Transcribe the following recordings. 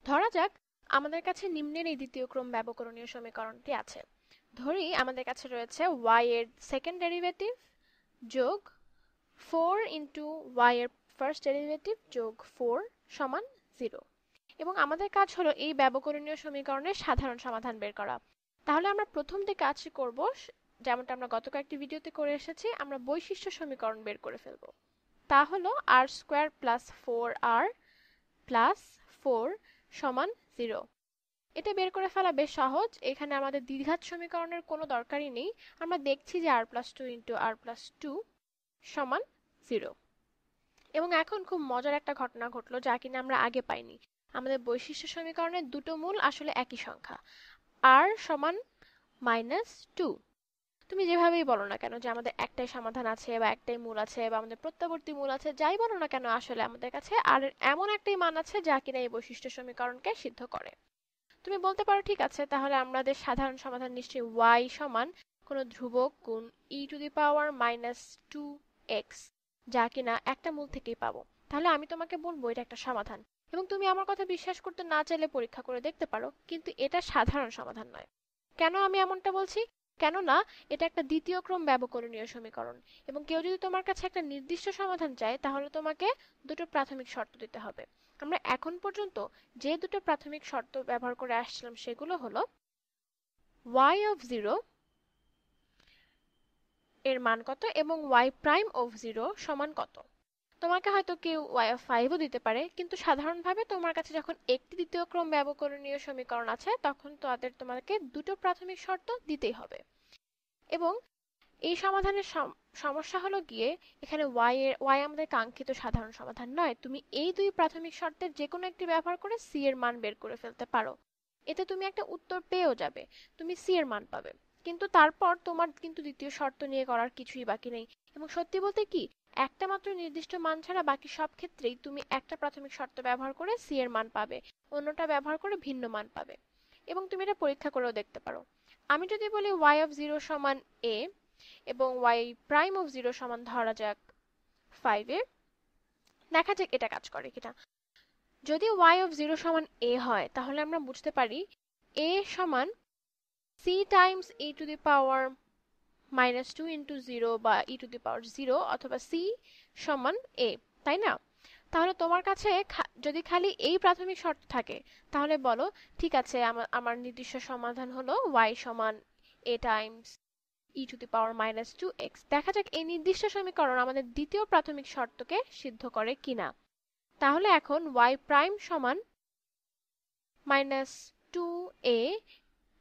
ধরা যাক আমাদের কাছে নিম্নের এই দ্বিতীয় ক্রম ব্যবকলনীয় সমীকরণটি আছে। ধরি আমাদের কাছে রয়েছে y এর সেকেন্ড ডেরিভেটিভ যোগ 4 ইন্টু y এর ফার্স্ট ডেরিভেটিভ যোগ 4 সমান 0, এবং আমাদের কাজ হলো এই ব্যবকলনীয় সমীকরণের সাধারণ সমাধান বের করা। তাহলে আমরা প্রথম যে কাজটি করব, যেমনটা আমরা গত কয়েকটি ভিডিওতে করে এসেছি, আমরা বৈশিষ্ট্য সমীকরণ বের করে ফেলব। তা হলো r square plus 4r plus 4 সমান 0। এটা বের করে ফেলা বেশ সহজ, এখানে আমাদের দ্বিঘাত সমীকরণের কোনো দরকারই নেই। আমরা দেখছি যে r plus 2 into r plus 2 সমান 0। এবং এখন খুব মজার একটা ঘটনা ঘটলো যা কিনা আমরা আগে পাইনি। আমাদের বৈশিষ্ট্য সমীকরণের দুটো মূল আসলে একই সংখ্যা, r সমান -2। তুমি যেভাবেই বলো না কেন যে আমাদের একটাই সমাধান আছে বা একটাই মূল আছে বা আমাদের প্রত্যাবর্তী মূল আছে, যাই বলো না কেন, আসলে আমাদের কাছে r এর এমন একটাই মান আছে যা কিনা এই বৈশিষ্ট্য সমীকরণকে সিদ্ধ করে। তুমি বলতে পারো ঠিক আছে, তাহলে আমাদের সাধারণ সমাধান নিশ্চয়ই y সমান কোনো ধ্রুবক গুণ e⁻²x, যা কিনা একটা মূল থেকেই পাবো। তাহলে আমি তোমাকে বলবো এটা একটা সমাধান, এবং তুমি আমার কথা বিশ্বাস করতে না চাইলে পরীক্ষা করে দেখতে পারো, কিন্তু এটা সাধারণ সমাধান নয়। কেন আমি এমনটা বলছি? কেননা এটা একটা দ্বিতীয় ক্রম ব্যবকলনীয় সমীকরণ, এবং কেউ যদি তোমার কাছে একটা নির্দিষ্ট সমাধান চায় তাহলে তোমাকে দুটো প্রাথমিক শর্ত দিতে হবে। আমরা এখন পর্যন্ত যে দুটো প্রাথমিক শর্ত ব্যবহার করে আসছিলাম সেগুলো হলো y of 0 এর মান কত এবং y prime of 0 সমান কত। তোমাকে হয়তো কেউ y of 5 ও দিতে পারে, কিন্তু সাধারণভাবে তোমার কাছে যখন একটি দ্বিতীয় ক্রম ব্যবকলনীয় সমীকরণ আছে তখন তোমাকে দুটো প্রাথমিক শর্ত দিতেই হবে। এবং এই সমাধানের সমস্যা হলো গিয়ে এখানে y আমাদের কাঙ্ক্ষিত সাধারণ সমাধান নয়। তুমি এই দুই প্রাথমিক শর্তের যে কোনো একটি ব্যবহার করে c এর মান বের করে ফেলতে পারো। এতে তুমি একটা উত্তর পেয়েও যাবে, তুমি c এর মান পাবে, কিন্তু তারপর তোমার কিন্তু দ্বিতীয় শর্ত নিয়ে করার কিছুই বাকি নেই। এবং সত্যি বলতে কি, একটা মাত্র নির্দিষ্ট মান ছাড়া বাকি সব ক্ষেত্রেই তুমি একটা প্রাথমিক শর্ত ব্যবহার করে c এর মান পাবে, অন্যটা ব্যবহার করে ভিন্ন মান পাবে। এবং তুমি এটা পরীক্ষা করেও দেখতে পারো। আমি যদি বলি y of 0 সমান a এবং y প্রাইম অফ 0 সমান ধরা যাক 5 এ, দেখা যাক এটা কাজ করে কিনা। যদি y of 0 সমান a হয় তাহলে আমরা বুঝতে পারি a সমান c Times e to the power -2 into 0 বা e টু দি পাওয়ার 0, অথবা c সমান a, তাই না? তাহলে তোমার কাছে যদি খালি এই প্রাথমিক শর্ত থাকে তাহলে বলো ঠিক আছে, আমার নির্দিষ্ট সমাধান হলো y সমান a Times e to the power -2x। দেখা যাক এই নির্দিষ্ট সমীকরণ আমাদের দ্বিতীয় প্রাথমিক শর্তকে সিদ্ধ করে কিনা। তাহলে এখন y প্রাইম সমান -2a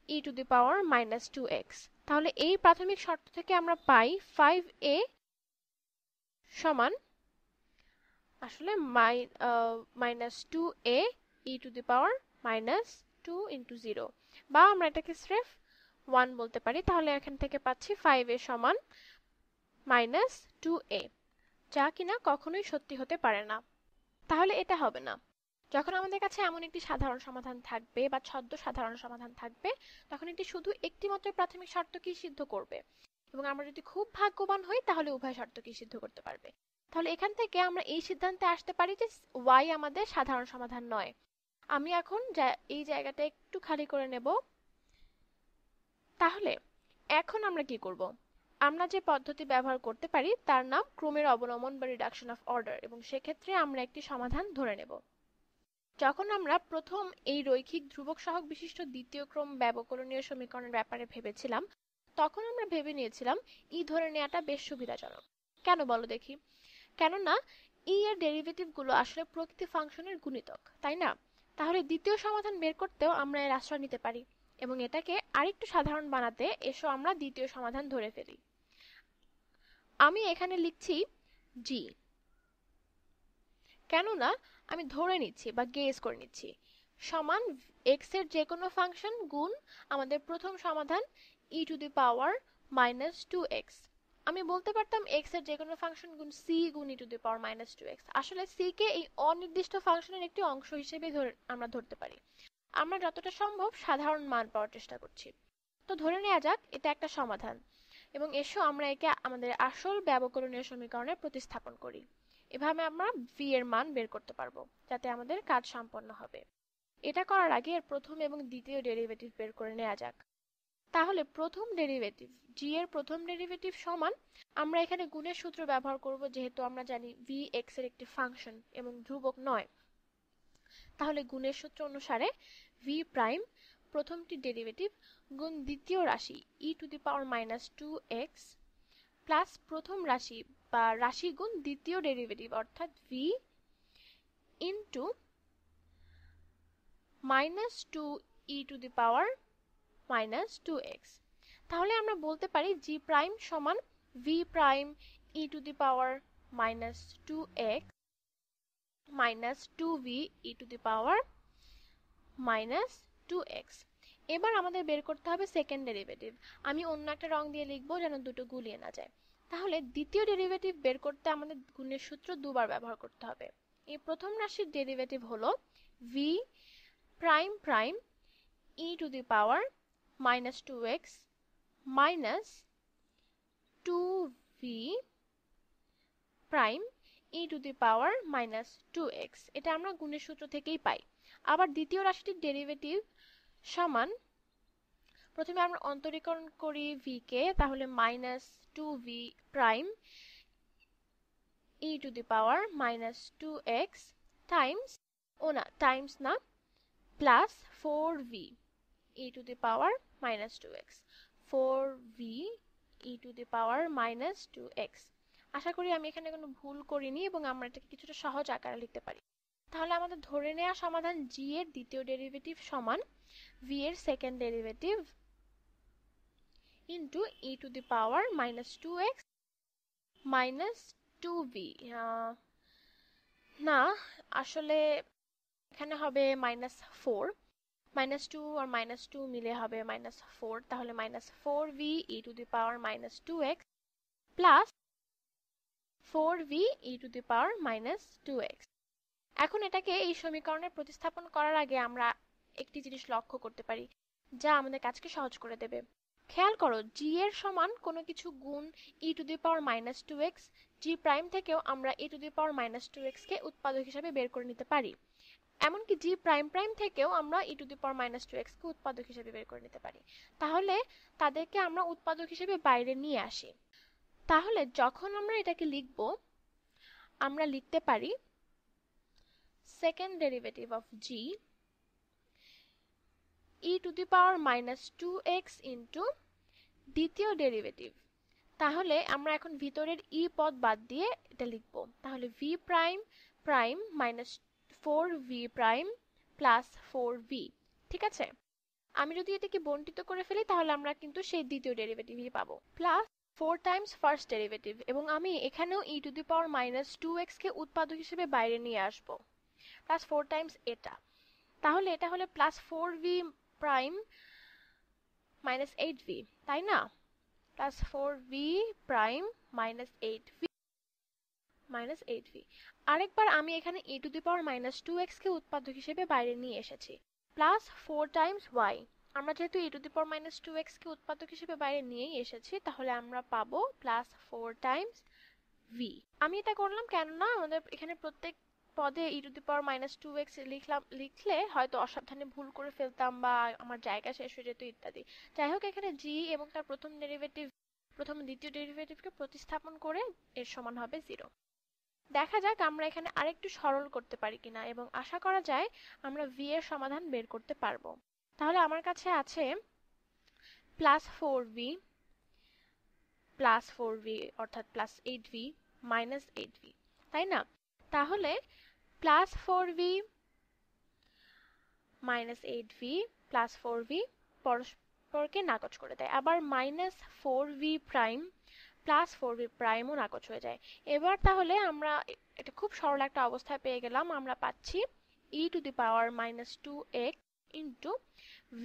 e to the power -2x। তাহলে এই প্রাথমিক শর্ত থেকে আমরা পাই 5a সমান আসলে -2a e to the power -2 into 0, বা আমরা এটাকে স্রেফ 1 বলতে পারি। তাহলে এখান থেকে পাচ্ছি 5a সমান -2a, যা কিনা কখনোই সত্যি হতে পারে না। তাহলে এটা হবে না। যখন আমাদের কাছে এমন একটি সাধারণ সমাধান থাকবে বা ছদ্ম সাধারণ সমাধান থাকবে, তখন এটি শুধু একটি মাত্র প্রাথমিক শর্তকেই সিদ্ধ করবে, এবং আমরা যদি খুব ভাগ্যবান হই তাহলে উভয় শর্তকেই সিদ্ধ করতে পারবে। তাহলে এখান থেকে আমরা এই সিদ্ধান্তে আসতে পারি যে y আমাদের সাধারণ সমাধান নয়। আমি এখন এই জায়গাটা একটু খালি করে নেব। তাহলে এখন আমরা কি করব? আমরা যে পদ্ধতি ব্যবহার করতে পারি তার নাম ক্রমের অবনমন বা রিডাকশন অফ অর্ডার, এবং সেক্ষেত্রে আমরা একটি সমাধান ধরে নেব। যখন আমরা প্রথম এই রৈখিক ধ্রুবক সহগ বিশিষ্ট দ্বিতীয় ক্রম ব্যবকলনীয় সমীকরণের ব্যাপারে ভেবেছিলাম, তখন আমরা ভেবে নিয়েছিলাম ই ধরে নেওয়াটা বেশ সুবিধাজনক। কেন বলো দেখি? কেননা ই এর ডেরিভেটিভ গুলো আসলে প্রকৃতি ফাংশনের গুণিতক, তাই না? তাহলে দ্বিতীয় সমাধান বের করতেও আমরা এর আশ্রয় নিতে পারি, এবং এটাকে আরেকটু সাধারণ বানাতে এসো আমরা দ্বিতীয় সমাধান ধরে ফেলি। আমি এখানে লিখছি g, কেননা আমি ধরে নিচ্ছি বা গেস করে নিচ্ছি সমান x এর যে কোনো ফাংশন গুণ আমাদের প্রথম সমাধান e to the power -2x। আমি বলতে পারতাম x এর যে কোনো ফাংশন গুণ c গুণ e to the power -2x। আসলে c কে এই অনির্দিষ্ট ফাংশনের একটি অংশ হিসেবে আমরা ধরতে পারি। আমরা যতটা সম্ভব সাধারণ মান পাওয়ার চেষ্টা করছি। তো ধরে নেওয়া যাক এটা একটা সমাধান, এবং এসো আমরা একে আমাদের আসল ব্যবকলনীয় সমীকরণে প্রতিস্থাপন করি। এভাবে আমরা v এর মান বের করতে পারবো যাতে আমাদের কাজ সম্পন্ন হবে। এটা করার আগে এর প্রথম এবং দ্বিতীয় ডেরিভেটিভ বের করে নেওয়া যাক। তাহলে প্রথম ডেরিভেটিভ g এর প্রথম ডেরিভেটিভ সমান, আমরা এখানে গুণের সূত্র ব্যবহার করব যেহেতু আমরা জানি v x এর একটি ফাংশন এবং ধ্রুবক নয়। তাহলে গুণের সূত্র অনুসারে v প্রাইম প্রথমটি ডেরিভেটিভ গুণ দ্বিতীয় রাশি e to the power minus 2x plus প্রথম রাশি বা রাশি গুণ দ্বিতীয় ডেরিভেটিভ অর্থাৎ v into minus 2e two the power minus 2x। তাহলে আমরা বলতে পারি g প্রাইম সমান v prime e to the power minus 2x minus 2v e to the power minus 2x। এবার আমাদের বের করতে হবে সেকেন্ড ডেরিভেটিভ। আমি অন্য একটা রং দিয়ে লিখবো যেন দুটো গুলিয়ে না যায়। তাহলে দ্বিতীয় ডেরিভেটিভ বের করতে আমাদের গুণের সূত্র দুবার ব্যবহার করতে হবে। এই প্রথম রাশির ডেরিভেটিভ হলো v prime prime e to the power minus 2x minus 2v prime e to the power minus 2x। এটা আমরা গুণের সূত্র থেকেই পাই। আবার দ্বিতীয় রাশিটির ডেরিভেটিভ সমান, প্রথমে আমরা অন্তরীকরণ করি v কে, তাহলে minus 2v prime e to the power minus 2x times, times না, plus 4v e to the power minus 2x, 4v e to the power minus 2x। আশা করি আমি এখানে কোনো ভুল করিনি এবং আমরা এটাকে কিছুটা সহজ আকারে লিখতে পারি। তাহলে আমাদের ধরে নেওয়া সমাধান g এর দ্বিতীয় ডেরিভেটিভ সমান v এর second derivative into e to the power minus 2x minus 2v। না, আসলে এখানে হবে মাইনাস 4, মাইনাস 2 আর মাইনাস 2 মিলে হবে মাইনাস 4, তাহলে minus 4v e to the power minus 2x plus 4v e to the power minus 2x। এখন এটাকে এই সমীকরণে প্রতিস্থাপন করার আগে আমরা একটি জিনিস লক্ষ্য করতে পারি যা আমাদের কাজকে সহজ করে দেবে। খেয়াল করো, g এর সমান কোনো কিছু গুণ e to the power minus 2x, g prime থেকেও আমরা e to the power minus 2x কে উৎপাদক হিসাবে বের করে নিতে পারি। এমনকি g প্রাইম প্রাইম থেকেও আমরা e to the power minus 2x কে উৎপাদক হিসেবে বের করে নিতে পারি। তাহলে তাদেরকে আমরা উৎপাদক হিসেবে বাইরে নিয়ে আসি। তাহলে যখন আমরা এটাকে লিখব, আমরা লিখতে পারি second derivative of g e to the power minus 2x into দ্বিতীয় ডেরিভেটিভ। তাহলে আমরা এখন ভিতরের e পদ বাদ দিয়ে এটা লিখব। তাহলে v prime prime minus 4v prime plus 4v। ঠিক আছে, আমি যদি এটাকে বণ্টিত করে ফেলি তাহলে আমরা কিন্তু সেই দ্বিতীয় ডেরিভেটিভই পাবো, প্লাস 4 টাইমস ফার্স্ট ডেরিভেটিভ, এবং আমি এখানেও e to the power minus 2x কে উৎপাদক হিসেবে বাইরে নিয়ে আসব, প্লাস 4 টাইমস এটা। তাহলে এটা হলো plus 4v prime minus 8v, তাই না? Plus 4v prime minus 8v minus 8v। আরেকবার আমি এখানে e to the power minus 2x কে উৎপাদক হিসেবে বাইরে নিয়ে এসেছি, প্লাস 4 টাইমস y। আমরা যেহেতু e to the power minus 2x কে উৎপাদক হিসেবে বাইরে নিয়েই এসেছি, তাহলে আমরা পাবো প্লাস 4 টাইমস v। আমি এটা করলাম কেননা আমাদের এখানে প্রত্যেক পদে e to the power minus 2x লিখলে হয়তো অসাবধানে ভুল করে ফেলতাম বা আমার জায়গা শেষ হয়ে যেত ইত্যাদি। যাই হোক, এখানে g এবং তার প্রথম ডেরিভেটিভ, প্রথম দ্বিতীয় ডেরিভেটিভকে প্রতিস্থাপন করে এর সমান হবে 0। দেখা যাক আমরা এখানে আরেকটু সরল করতে পারি কিনা, এবং আশা করা যায় আমরা v এর সমাধান বের করতে পারবো। তাহলে আমার কাছে আছে প্লাস 4v অর্থাৎ প্লাস 8v মাইনাস 8v, তাই না? তাহলে plus 4v minus 8v plus 4v পরস্পরকে নাকচ করে দেয়, আবার minus 4v prime plus 4v প্রাইমও নাকচ হয়ে যায়। এবার তাহলে আমরা এটা খুব সরল একটা অবস্থায় পেয়ে গেলাম। আমরা পাচ্ছি e to the power minus 2x into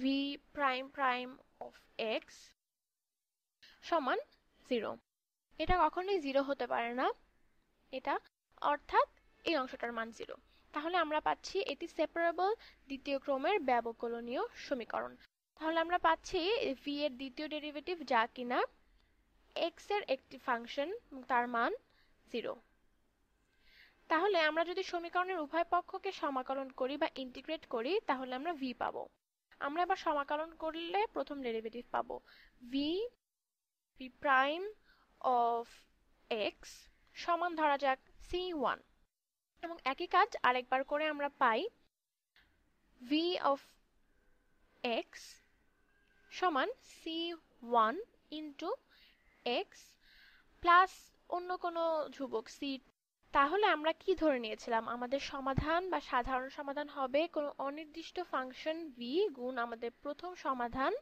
v prime prime of x সমান 0। এটা কখনোই 0 হতে পারে না, এটা অর্থাৎ এই অংশটার মান 0। তাহলে আমরা পাচ্ছি এটি সেপারেবল দ্বিতীয় ক্রমের ব্যবকলনীয় সমীকরণ। তাহলে আমরা পাচ্ছি v এর দ্বিতীয় ডেরিভেটিভ যা কিনা x এর একটি ফাংশন, তার মান 0। তাহলে আমরা যদি সমীকরণের উভয় পক্ষকে সমাকলন করি বা ইন্টিগ্রেট করি তাহলে আমরা v পাবো। আমরা এবার সমাকলন করলে প্রথম ডেরিভেটিভ পাবো v প্রাইম অফ x সমান ধরা যাক c1, এবং একই কাজ আরেকবার করে আমরা পাই v অফ x সমান c1 ইন্টু x প্লাস অন্য কোনো ধ্রুবক c। তাহলে আমরা কি ধরে নিয়েছিলাম, আমাদের সমাধান বা সাধারণ সমাধান হবে কোনো অনির্দিষ্ট ফাংশন v গুণ আমাদের প্রথম সমাধান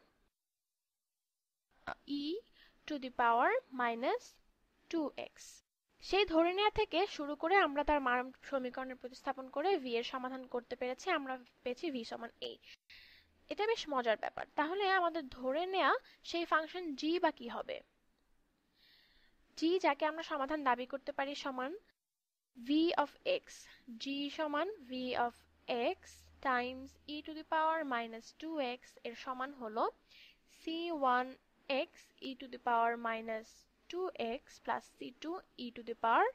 e to the power minus 2x। সেই ধরে নেওয়া থেকে শুরু করে আমরা তার মান সমীকরণে প্রতিস্থাপন করে v এর সমাধান করতে পেরেছি, আমরা পেয়েছি v সমান a। এটা বেশ মজার ব্যাপার। তাহলে আমাদের ধরে নেওয়া সেই ফাংশন g বা কি হবে, g যাকে আমরা সমাধান দাবি করতে পারি সমান v of x, g সমান v of x Times e to the power minus 2x এর সমান হলো c1x e to the power minus 2x plus c2 e to the power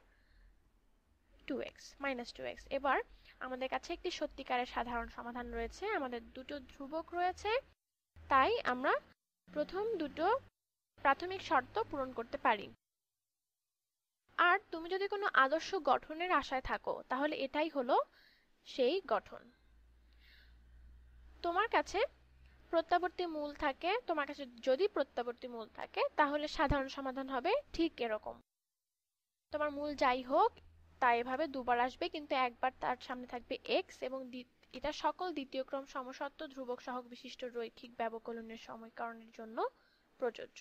2x minus 2x। এবার আমাদের কাছে একটি সত্যিকারের সাধারণ সমাধান রয়েছে, আমাদের দুটো ধ্রুবক রয়েছে, তাই আমরা প্রথম দুটো প্রাথমিক শর্ত পূরণ করতে পারি। আর তুমি যদি কোনো আদর্শ গঠনের আশায় থাকো তাহলে এটাই হলো সেই গঠন। তোমার কাছে যদি প্রত্যাবর্তী মূল থাকে তাহলে সাধারণ সমাধান হবে ঠিক এরকম। তোমার মূল যাই হোক তা এভাবে দুবার আসবে, কিন্তু একবার তার সামনে থাকবে x, এবং এটা সকল দ্বিতীয় ক্রম সমসত্ব ধ্রুবক সহগ বিশিষ্ট রৈখিক ব্যবকলনের সমীকরণের জন্য প্রযোজ্য।